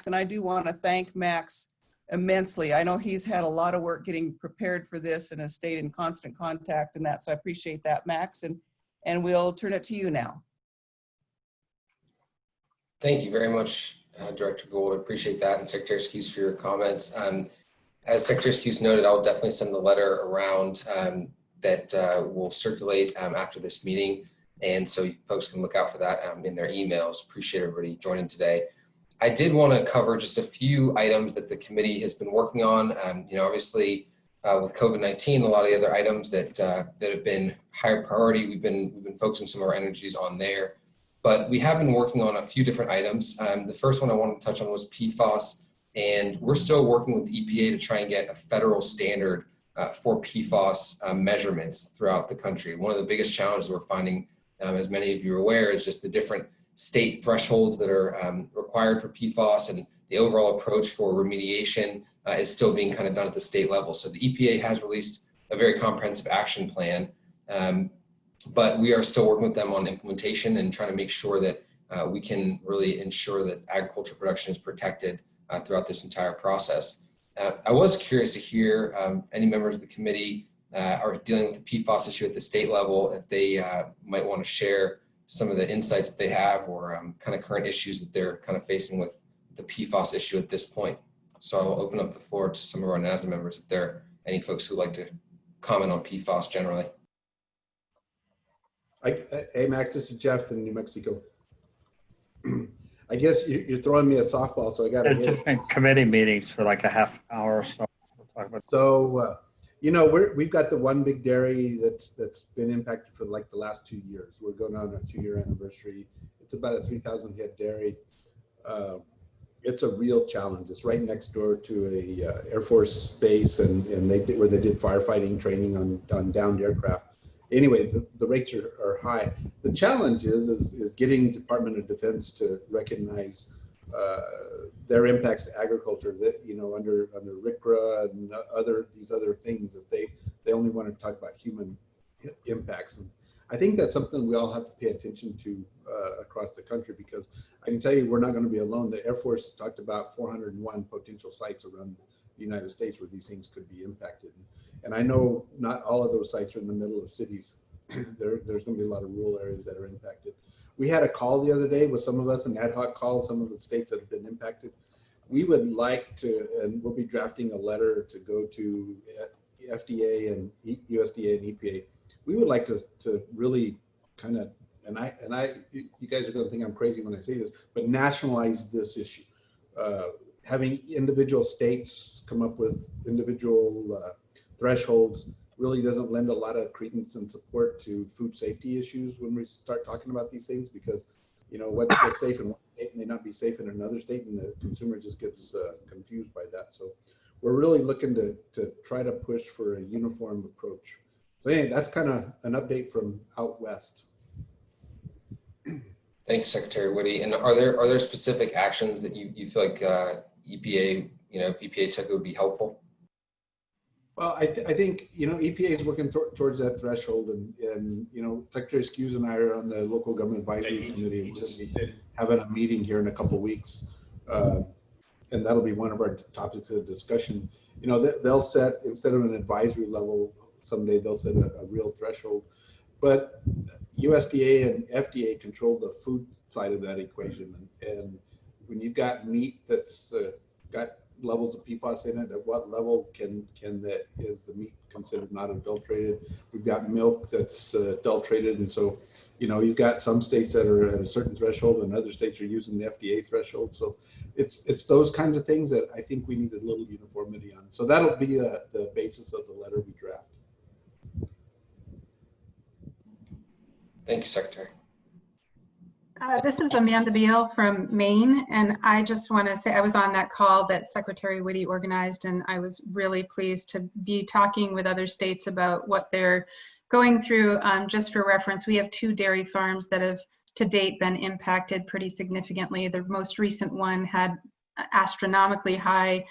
and I do want to thank Max immensely. I know he's had a lot of work getting prepared for this and has stayed in constant contact and that, so I appreciate that, Max, and we'll turn it to you now. Thank you very much, Director Gould. I appreciate that, and Secretary Skuse for your comments. As Secretary Skuse noted, I'll definitely send the letter around that will circulate after this meeting, and so folks can look out for that in their emails. Appreciate everybody joining today. I did want to cover just a few items that the committee has been working on. You know, obviously with COVID-19, a lot of the other items that have been higher priority, we've been focusing some of our energies on there. But we have been working on a few different items. The first one I wanted to touch on was PFAS, and we're still working with the EPA to try and get a federal standard for PFAS measurements throughout the country. One of the biggest challenges we're finding, as many of you are aware, is just the different state thresholds that are required for PFAS, and the overall approach for remediation is still being kind of done at the state level. So the EPA has released a very comprehensive action plan, but we are still working with them on implementation and trying to make sure that we can really ensure that agricultural production is protected throughout this entire process. I was curious to hear any members of the committee are dealing with the PFAS issue at the state level, if they might want to share some of the insights that they have, or kind of current issues that they're kind of facing with the PFAS issue at this point. So I'll open up the floor to some of our NASDA members if there are any folks who'd like to comment on PFAS generally. Hey Max, this is Jeff in New Mexico. I guess you're throwing me a softball, so I got to hit different committee meetings for like a half hour or so. We'll talk about so you know, we've got the one big dairy that's been impacted for like the last 2 years. We're going on our 2-year anniversary. It's about a 3,000 head dairy. It's a real challenge. It's right next door to a Air Force base, and where they did firefighting training on downed aircraft. Anyway, the rates are high. The challenge is getting Department of Defense to recognize their impacts to agriculture. That, you know, under RCRA and these other things, that they only want to talk about human impacts. And I think that's something we all have to pay attention to across the country, because I can tell you we're not going to be alone. The Air Force talked about 401 potential sites around the United States where these things could be impacted. And I know not all of those sites are in the middle of cities. There's going to be a lot of rural areas that are impacted. We had a call the other day with some of us, an ad hoc call, some of the states that have been impacted. We would like to, and we'll be drafting a letter to go to FDA and USDA and EPA. We would like to really kind of, you guys are going to think I'm crazy when I say this, but nationalize this issue. Having individual states come up with individual thresholds really doesn't lend a lot of credence and support to food safety issues when we start talking about these things, because, you know, what's safe in one state may not be safe in another state, and the consumer just gets confused by that. So we're really looking to try to push for a uniform approach. So anyway, that's kind of an update from out west. Thanks, Secretary Whitty. And are there specific actions that you feel like EPA, you know, if EPA took, it would be helpful? Well, I think, you know, EPA is working towards that threshold, and you know, Secretary Skuse and I are on the local government advisory committee. We'll be having a meeting here in a couple of weeks, and that'll be one of our topics of discussion. You know, they'll set, instead of an advisory level, someday they'll set a real threshold. But USDA and FDA control the food side of that equation, and when you've got meat that's got levels of PFAS in it, at what level is the meat considered not adulterated? We've got milk that's adulterated, and so, you know, you've got some states that are at a certain threshold and other states are using the FDA threshold. So it's those kinds of things that I think we need a little uniformity on. So that'll be the basis of the letter we draft. Thank you, Secretary. This is Amanda Beal from Maine, and I just want to say I was on that call that Secretary Whitty organized, and I was really pleased to be talking with other states about what they're going through. Just for reference, we have 2 dairy farms that have to date been impacted pretty significantly. The most recent one had astronomically high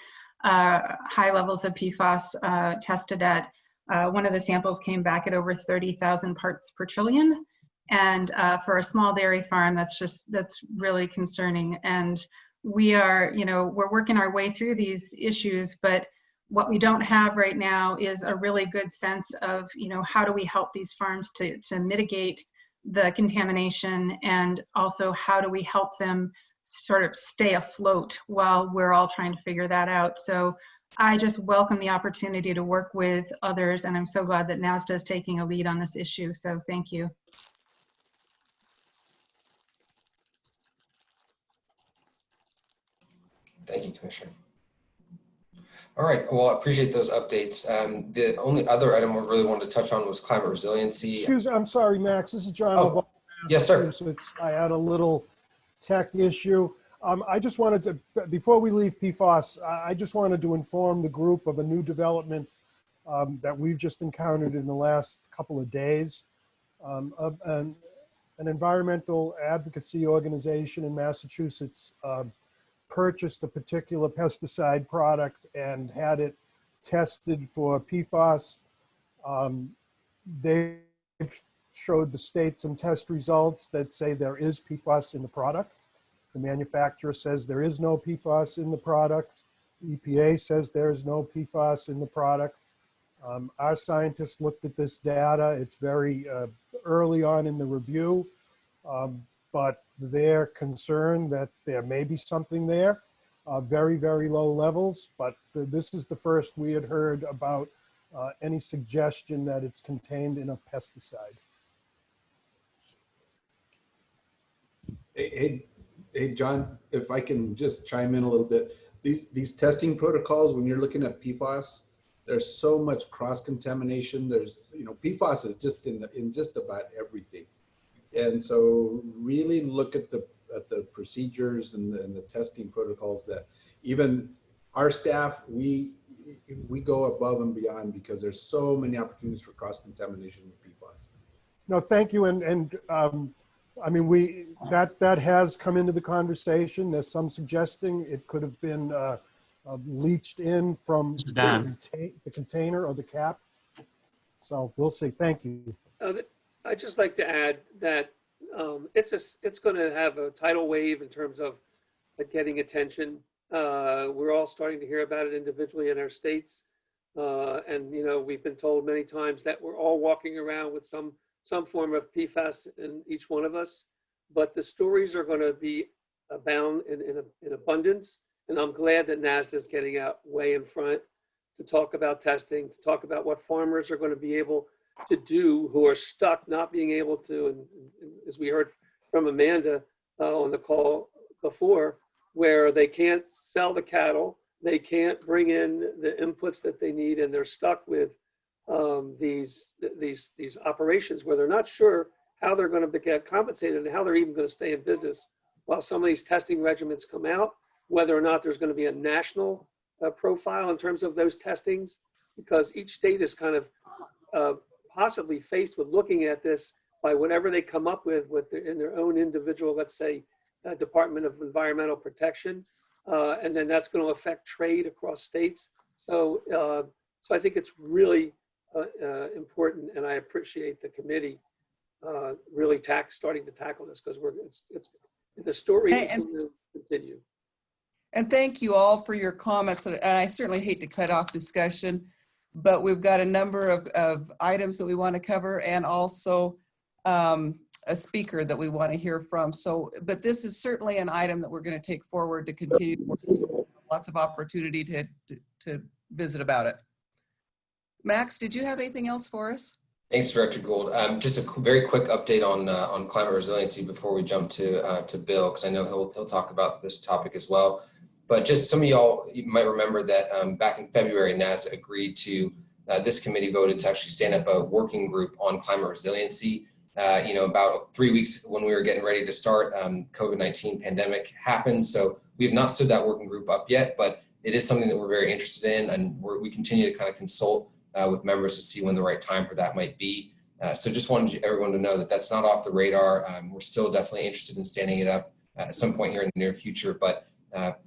levels of PFAS tested at. One of the samples came back at over 30,000 parts per trillion. And for a small dairy farm, that's really concerning. And we are, we're working our way through these issues, but what we don't have right now is a really good sense of, how do we help these farms to mitigate the contamination, and also how do we help them sort of stay afloat while we're all trying to figure that out. So I just welcome the opportunity to work with others, and I'm so glad that NASDA is taking a lead on this issue. So thank you. Thank you, Commissioner. All right, well, I appreciate those updates. The only other item I really wanted to touch on was climate resiliency. Excuse me, I'm sorry, Max. This is John. Oh, yes, sir. I had a little tech issue. I just wanted to, before we leave PFAS, I just wanted to inform the group of a new development that we've just encountered in the last couple of days. An environmental advocacy organization in Massachusetts purchased a particular pesticide product and had it tested for PFAS. They showed the state some test results that say there is PFAS in the product. The manufacturer says there is no PFAS in the product. EPA says there is no PFAS in the product. Our scientists looked at this data. It's very early on in the review, but they're concerned that there may be something there, very, very low levels, but this is the first we had heard about any suggestion that it's contained in a pesticide. Hey, John, if I can just chime in a little bit. These testing protocols, when you're looking at PFAS, there's so much cross-contamination. There's, PFAS is just in just about everything. And so really look at the procedures and the testing protocols that even our staff, we go above and beyond, because there's so many opportunities for cross-contamination with PFAS. No, thank you. And I mean, that has come into the conversation. There's some suggesting it could have been leached in from the container or the cap. So we'll see. Thank you. I'd just like to add that it's going to have a tidal wave in terms of getting attention. We're all starting to hear about it individually in our states. And, we've been told many times that we're all walking around with some form of PFAS in each one of us. But the stories are going to be abound in abundance. And I'm glad that NASDA is getting out way in front to talk about testing, to talk about what farmers are going to be able to do who are stuck not being able to, and as we heard from Amanda on the call before, where they can't sell the cattle, they can't bring in the inputs that they need, and they're stuck with these operations where they're not sure how they're going to get compensated and how they're even going to stay in business while some of these testing regimens come out, whether or not there's going to be a national profile in terms of those testings, because each state is kind of possibly faced with looking at this by whatever they come up with in their own individual, let's say, Department of Environmental Protection, and then that's going to affect trade across states. So I think it's really important, and I appreciate the committee really starting to tackle this, because the story is going to continue. And thank you all for your comments. And I certainly hate to cut off discussion, but we've got a number of items that we want to cover, and also a speaker that we want to hear from. So, but this is certainly an item that we're going to take forward to continue. Lots of opportunity to visit about it. Max, did you have anything else for us? Thanks, Director Gould. Just a very quick update on climate resiliency before we jump to Bill, because I know he'll talk about this topic as well. But just some of y'all, you might remember that back in February, NASDA agreed to, this committee voted to actually stand up a working group on climate resiliency. About 3 weeks when we were getting ready to start, COVID-19 pandemic happened. So we have not stood that working group up yet, but it is something that we're very interested in, and we continue to kind of consult with members to see when the right time for that might be. So just wanted everyone to know that that's not off the radar. We're still definitely interested in standing it up at some point here in the near future, but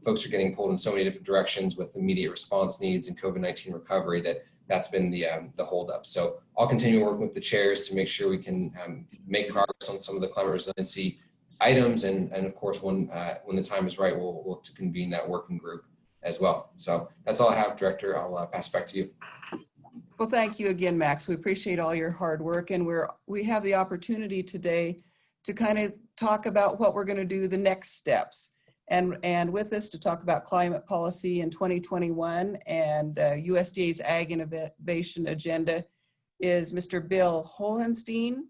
folks are getting pulled in so many different directions with immediate response needs and COVID-19 recovery that's been the holdup. So I'll continue working with the chairs to make sure we can make progress on some of the climate resiliency items. And of course, when the time is right, we'll look to convene that working group as well. So that's all I have, Director. I'll pass back to you. Well, thank you again, Max. We appreciate all your hard work, and we have the opportunity today to kind of talk about what we're going to do the next steps. And with us to talk about climate policy in 2021 and USDA's Ag Innovation Agenda is Mr. Bill Hohenstein.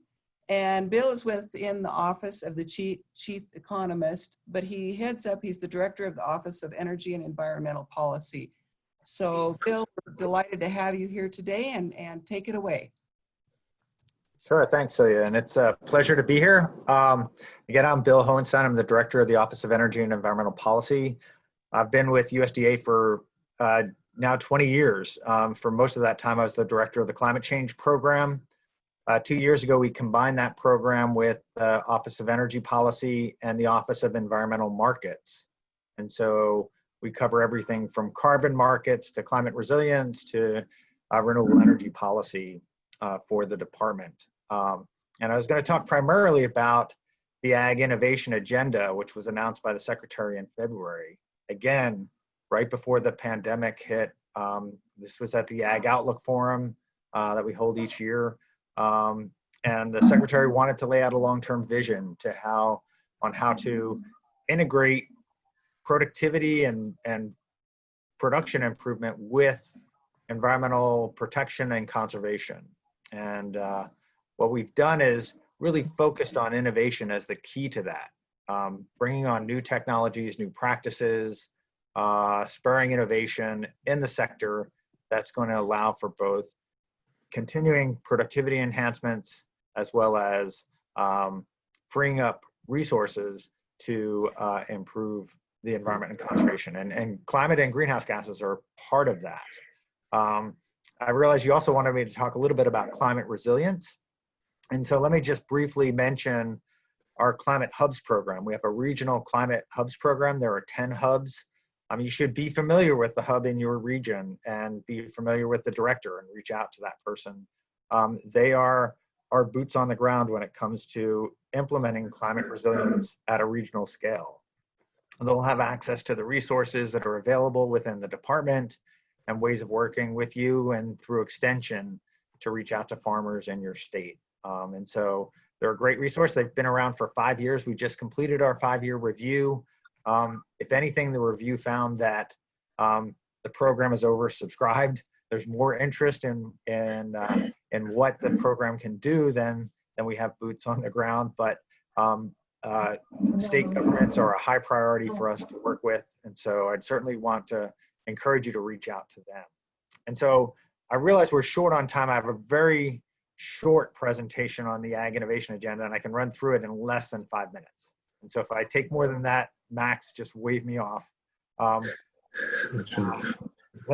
And Bill is within the Office of the Chief Economist, but he's the Director of the Office of Energy and Environmental Policy. So Bill, we're delighted to have you here today and take it away. Sure, thanks, Celia, and it's a pleasure to be here. Again, I'm Bill Hohenstein. I'm the Director of the Office of Energy and Environmental Policy. I've been with USDA for now 20 years. For most of that time, I was the Director of the Climate Change Program. 2 years ago, we combined that program with the Office of Energy Policy and the Office of Environmental Markets. And so we cover everything from carbon markets to climate resilience to renewable energy policy for the department. And I was going to talk primarily about the Ag Innovation Agenda, which was announced by the Secretary in February. Again, right before the pandemic hit. This was at the Ag Outlook Forum that we hold each year. And the Secretary wanted to lay out a long-term vision on how to integrate productivity and production improvement with environmental protection and conservation. And what we've done is really focused on innovation as the key to that, bringing on new technologies, new practices, spurring innovation in the sector that's going to allow for both continuing productivity enhancements as well as freeing up resources to improve the environment and conservation. And climate and greenhouse gases are part of that. I realize you also wanted me to talk a little bit about climate resilience. And so let me just briefly mention our Climate Hubs program. We have a regional Climate Hubs program. There are 10 hubs. You should be familiar with the hub in your region and be familiar with the director and reach out to that person. They are our boots on the ground when it comes to implementing climate resilience at a regional scale. They'll have access to the resources that are available within the department and ways of working with you and through extension to reach out to farmers in your state. And so they're a great resource. They've been around for 5 years. We just completed our 5-year review. If anything, the review found that the program is oversubscribed. There's more interest in what the program can do than we have boots on the ground. But state governments are a high priority for us to work with. And so I'd certainly want to encourage you to reach out to them. And so I realize we're short on time. I have a very short presentation on the Ag Innovation Agenda, and I can run through it in less than 5 minutes. And so if I take more than that, Max, just wave me off. Let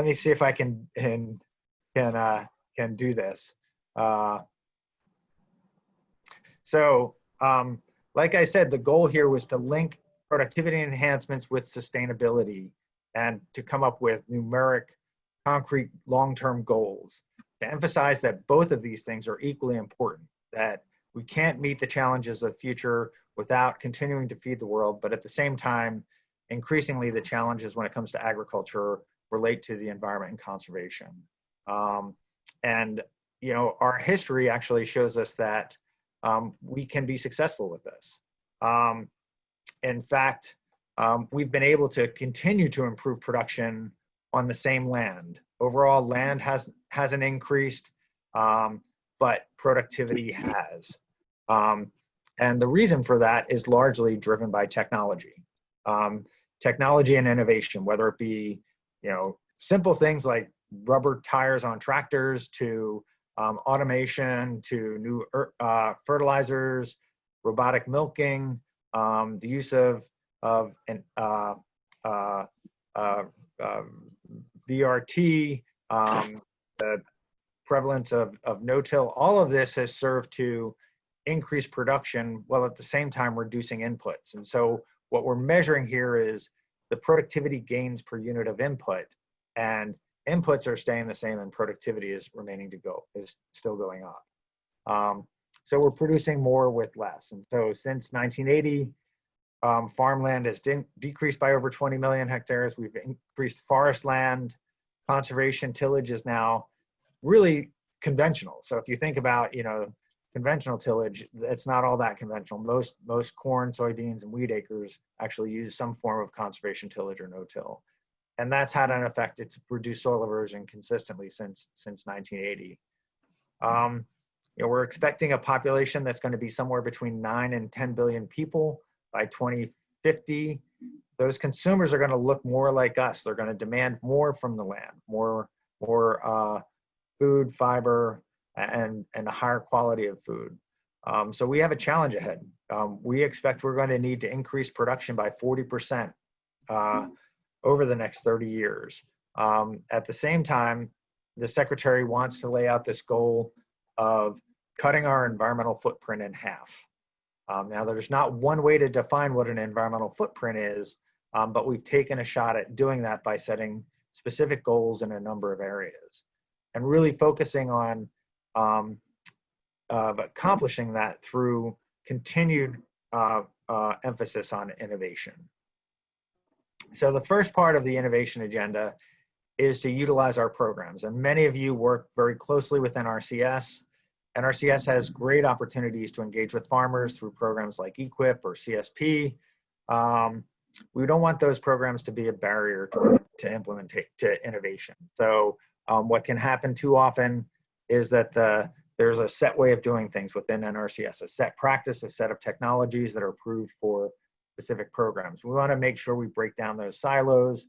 me see if I can do this. Like I said, the goal here was to link productivity enhancements with sustainability and to come up with numeric, concrete, long-term goals to emphasize that both of these things are equally important, that we can't meet the challenges of the future without continuing to feed the world, but at the same time, increasingly the challenges when it comes to agriculture relate to the environment and conservation. And our history actually shows us that we can be successful with this. In fact, we've been able to continue to improve production on the same land. Overall, land hasn't increased, but productivity has. And the reason for that is largely driven by technology. Technology and innovation, whether it be simple things like rubber tires on tractors to automation to new fertilizers, robotic milking, the use of VRT, the prevalence of no-till. All of this has served to increase production while at the same time reducing inputs. And so what we're measuring here is the productivity gains per unit of input, and inputs are staying the same and productivity is still going up. So we're producing more with less. And so since 1980, farmland has decreased by over 20 million hectares. We've increased forest land. Conservation tillage is now really conventional. So if you think about, conventional tillage, it's not all that conventional. Most corn, soybeans, and wheat acres actually use some form of conservation tillage or no-till. And that's had an effect. It's reduced soil erosion consistently since 1980. We're expecting a population that's going to be somewhere between 9 and 10 billion people by 2050. Those consumers are going to look more like us. They're going to demand more from the land, more food, fiber, and a higher quality of food. So we have a challenge ahead. We expect we're going to need to increase production by 40% over the next 30 years. At the same time, the Secretary wants to lay out this goal of cutting our environmental footprint in half. Now, there's not one way to define what an environmental footprint is, but we've taken a shot at doing that by setting specific goals in a number of areas and really focusing on accomplishing that through continued emphasis on innovation. So the first part of the innovation agenda is to utilize our programs. And many of you work very closely with NRCS. NRCS has great opportunities to engage with farmers through programs like EQIP or CSP. We don't want those programs to be a barrier to innovation. So what can happen too often is that there's a set way of doing things within NRCS, a set practice, a set of technologies that are approved for specific programs. We want to make sure we break down those silos,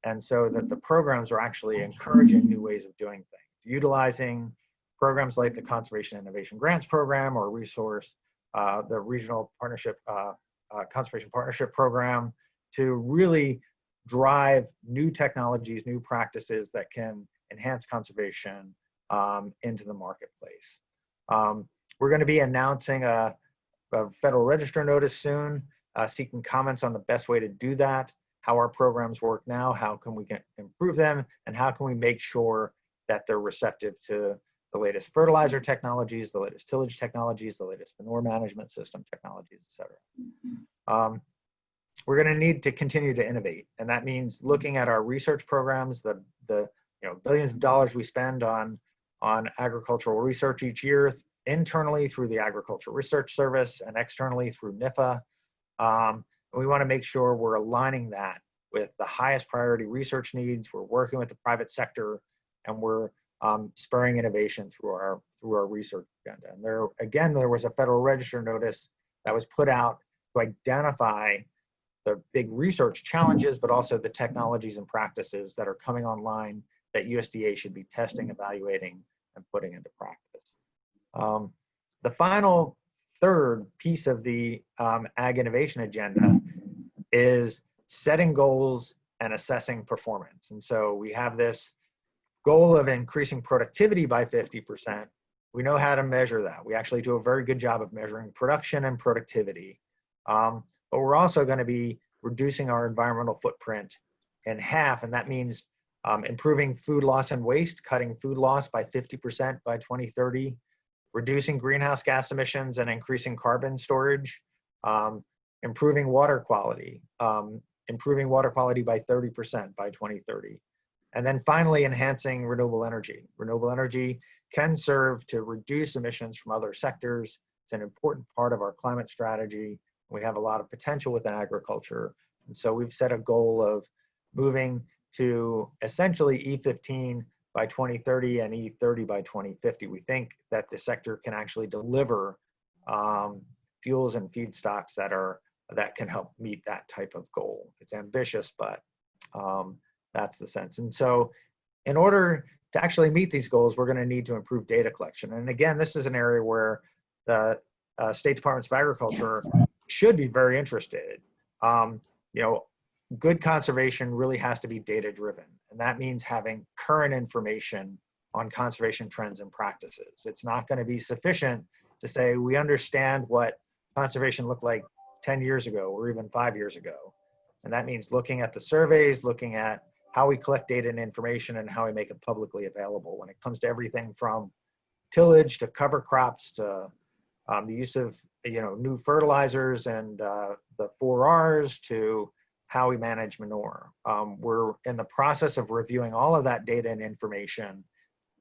and so that the programs are actually encouraging new ways of doing things, utilizing programs like the Conservation Innovation Grants Program or resource, the Regional Partnership Conservation Partnership Program, to really drive new technologies, new practices that can enhance conservation into the marketplace. We're going to be announcing a Federal Register notice soon, seeking comments on the best way to do that, how our programs work now, how can we improve them, and how can we make sure that they're receptive to the latest fertilizer technologies, the latest tillage technologies, the latest manure management system technologies, et cetera. We're going to need to continue to innovate, and that means looking at our research programs, the billions of dollars we spend on agricultural research each year, internally through the Agricultural Research Service and externally through NIFA. We want to make sure we're aligning that with the highest priority research needs. We're working with the private sector, and we're spurring innovation through our research agenda. And there was a Federal Register notice that was put out to identify the big research challenges, but also the technologies and practices that are coming online that USDA should be testing, evaluating, and putting into practice. The final third piece of the ag innovation agenda is setting goals and assessing performance. And so we have this goal of increasing productivity by 50%. We know how to measure that. We actually do a very good job of measuring production and productivity. But we're also going to be reducing our environmental footprint in half, and that means improving food loss and waste, cutting food loss by 50% by 2030, reducing greenhouse gas emissions and increasing carbon storage, improving water quality by 30% by 2030. And then finally, enhancing renewable energy. Renewable energy can serve to reduce emissions from other sectors. It's an important part of our climate strategy. We have a lot of potential within agriculture. And so we've set a goal of moving to essentially E15 by 2030 and E30 by 2050. We think that the sector can actually deliver fuels and feedstocks that can help meet that type of goal. It's ambitious, but that's the sense. And so in order to actually meet these goals, we're going to need to improve data collection. And again, this is an area where the State Departments of Agriculture should be very interested. Good conservation really has to be data driven. And that means having current information on conservation trends and practices. It's not going to be sufficient to say we understand what conservation looked like 10 years ago or even 5 years ago. And that means looking at the surveys, looking at how we collect data and information and how we make it publicly available when it comes to everything from tillage to cover crops to the use of new fertilizers and the 4Rs to how we manage manure. We're in the process of reviewing all of that data and information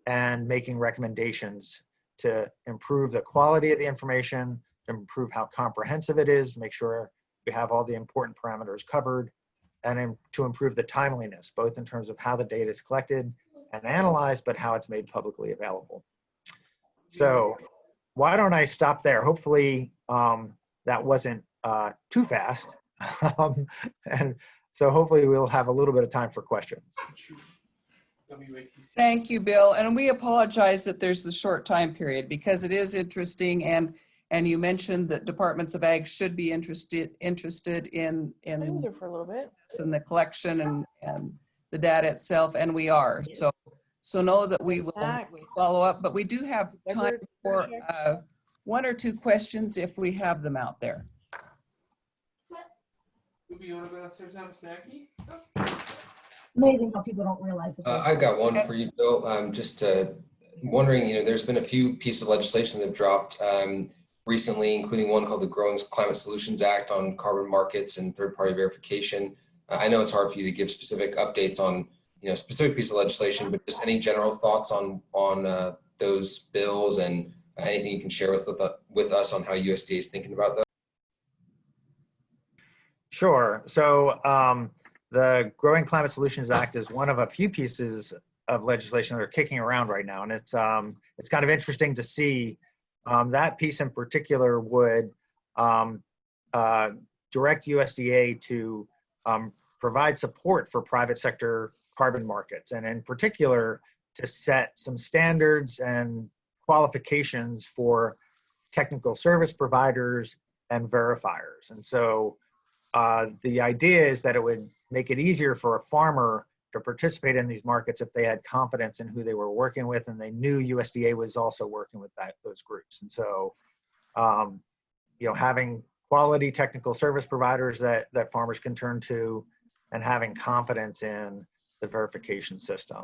and making recommendations to improve the quality of the information, to improve how comprehensive it is, make sure we have all the important parameters covered, and to improve the timeliness, both in terms of how the data is collected and analyzed, but how it's made publicly available. So why don't I stop there? Hopefully that wasn't too fast. And so hopefully we'll have a little bit of time for questions. Thank you, Bill. And we apologize that there's the short time period because it is interesting, and you mentioned that departments of ag should be interested in there for a little bit. the collection and the data itself, and we are. So know that we will follow up, but we do have time for one or two questions if we have them out there. You want to go downstairs and have a snacky? Amazing how people don't realize that. I got one for you, Bill. Just wondering, there's been a few pieces of legislation that have dropped recently, including one called the Growing Climate Solutions Act on carbon markets and third-party verification. I know it's hard for you to give specific updates on specific piece of legislation, but just any general thoughts on those bills and anything you can share with us on how USDA is thinking about those? Sure. So the Growing Climate Solutions Act is one of a few pieces of legislation that are kicking around right now, and it's kind of interesting to see. That piece in particular would direct USDA to provide support for private sector carbon markets, and in particular to set some standards and qualifications for technical service providers and verifiers. And so the idea is that it would make it easier for a farmer to participate in these markets if they had confidence in who they were working with and they knew USDA was also working with those groups. And so, having quality technical service providers that farmers can turn to and having confidence in the verification system.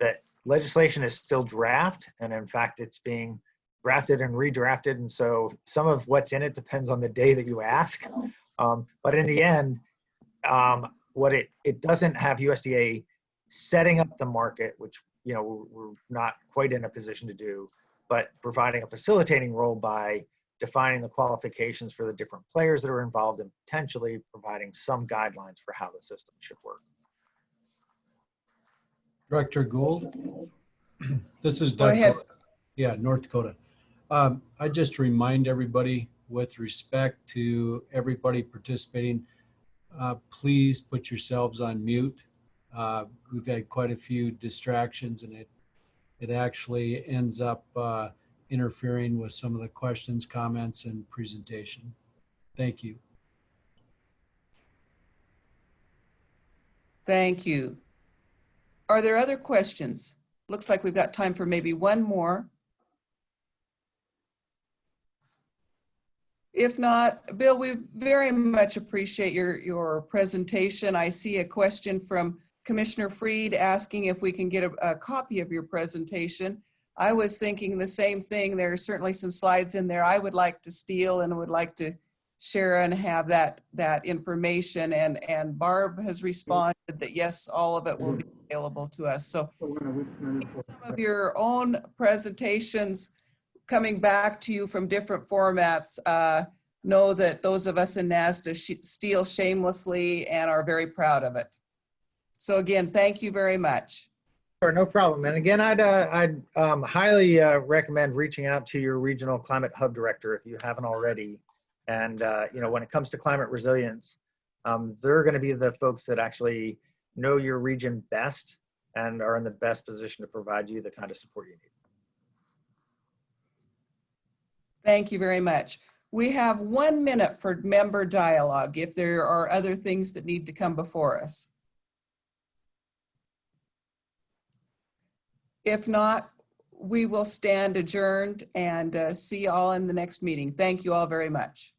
That legislation is still draft, and in fact, it's being drafted and redrafted. And so some of what's in it depends on the day that you ask. But in the end, what it doesn't have USDA setting up the market, which we're not quite in a position to do, but providing a facilitating role by defining the qualifications for the different players that are involved and potentially providing some guidelines for how the system should work. Director Gould, this is Go Doug. ahead. Yeah, North Dakota. I just remind everybody, with respect to everybody participating, please put yourselves on mute. We've had quite a few distractions, and it actually ends up interfering with some of the questions, comments, and presentation. Thank you. Thank you. Are there other questions? Looks like we've got time for maybe one more. If not, Bill, we very much appreciate your presentation. I see a question from Commissioner Freed asking if we can get a copy of your presentation. I was thinking the same thing. There are certainly some slides in there I would like to steal and would like to share and have that information. And Barb has responded that yes, all of it will be available to us. So some of your own presentations coming back to you from different formats, know that those of us in NASDA steal shamelessly and are very proud of it. So again, thank you very much. Sure, no problem. And again, I'd highly recommend reaching out to your regional climate hub director if you haven't already. And when it comes to climate resilience, they're going to be the folks that actually know your region best and are in the best position to provide you the kind of support you need. Thank you very much. We have 1 minute for member dialogue if there are other things that need to come before us. If not, we will stand adjourned and see you all in the next meeting. Thank you all very much.